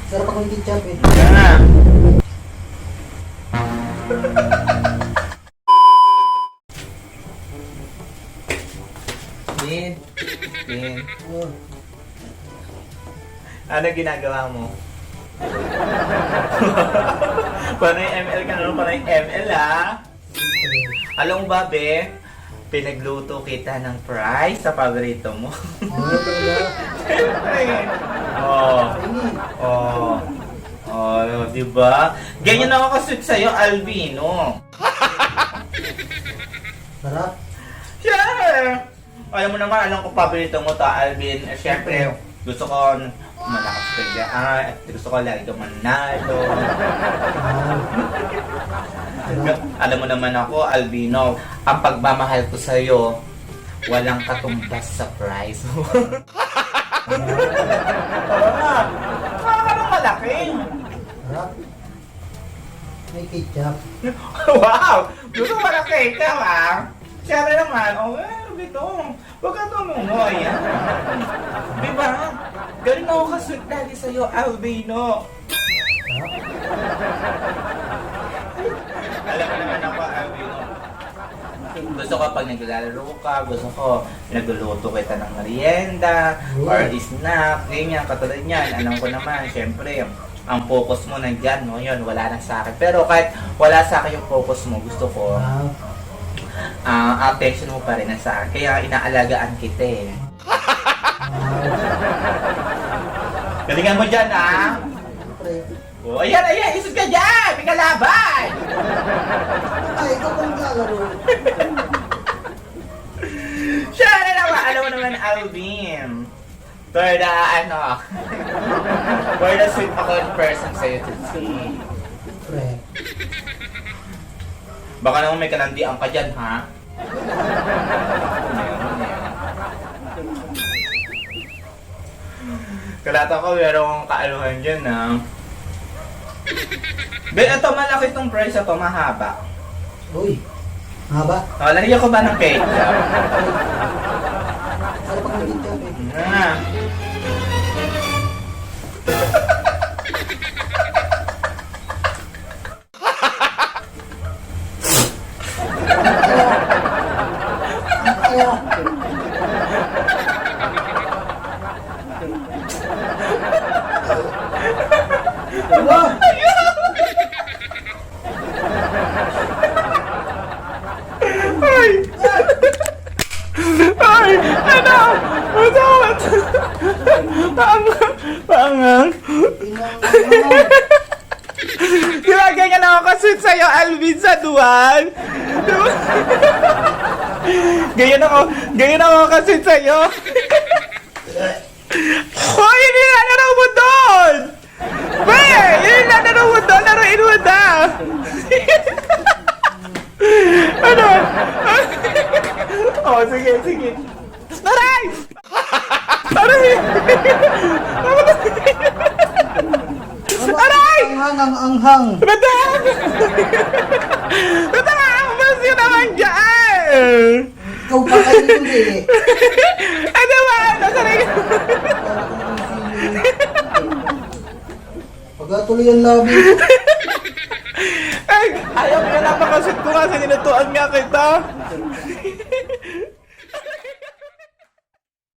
Sarap akong ketchup eh. Kaya nga. Din. Din. Oh, Ano ginagawa mo? Panay ML ka na, panay ML ha? Alam mo ba, be? Pinagluto kita ng fries sa paborito mo. talaga. Siyempre. Oh. Kainin. Oh. Oh, di ba? Ganyan ako kasweet sa'yo, Albino. Sarap. Siyempre. Alam mo naman, alam ko paborito mo to, Alvin. Siyempre, gusto ko malakas ka dyan. At gusto ko lagi ka manalo. Alam mo naman ako, Albino, ang pagmamahal ko sa'yo, walang katumbas sa prize mo. Oo nga. Baka nang malaki. Sarap. May ketchup. Wow! Gusto mo malaki ka, ha? Siyempre naman, ito. Huwag ka tumungo, yan. Diba? Ganun ako kasweet lagi sa'yo, Albino. Sarap. Alam mo naman ako, Albino. Gusto ko pag naglalaro ka, gusto ko nagluluto kita ng merienda or snack, ganyan, katulad niyan. Alam ko naman, syempre, ang focus mo nandyan, no? Yun, wala na sa akin. Pero kahit wala sa akin yung focus mo, gusto ko, Wow. attention mo pa rin na sa akin. Kaya inaalagaan kita eh. Galingan mo dyan, ha? Siyempre. Oh, ayan, isod ka dyan! May kalaban! Ay, ikaw pang lalaro. Siyempre naman, alam mo naman, Alvin. For the, for the sweet ako in person sa'yo today. Siyempre. Baka naman may kalandian ka dyan, ha? Kalata ko, merong kaaluhan dyan, ha? Ben, ito, malaki itong price ito, mahaba. Uy. Haba. Oh, lalagyan ko ba ng ketchup? Sarap akong ketchup eh. Ah. Kaya. Diba? Ay! Ay! Ano? Matawat! Paangang! Inang. Di ba ganyan ako kasweet sa'yo, Alvin, sa duwan? Di ba? Ganyan ako kasweet sa'yo. Hoy, hindi na laro mo doon! Be! Hindi na laro mo doon, laruin mo na! Ano? Oh, sige, sige. Aray! Aray! Aray! Anghang ang anghang. Madam! Madam, mas yun naman dyan! Ikaw pa kayo hindi eh. Ano ba? Nasaray ka! Pagkatuloy ang labi. Ay, ayaw ko na napakasit ko kasi nilutuan nga kita.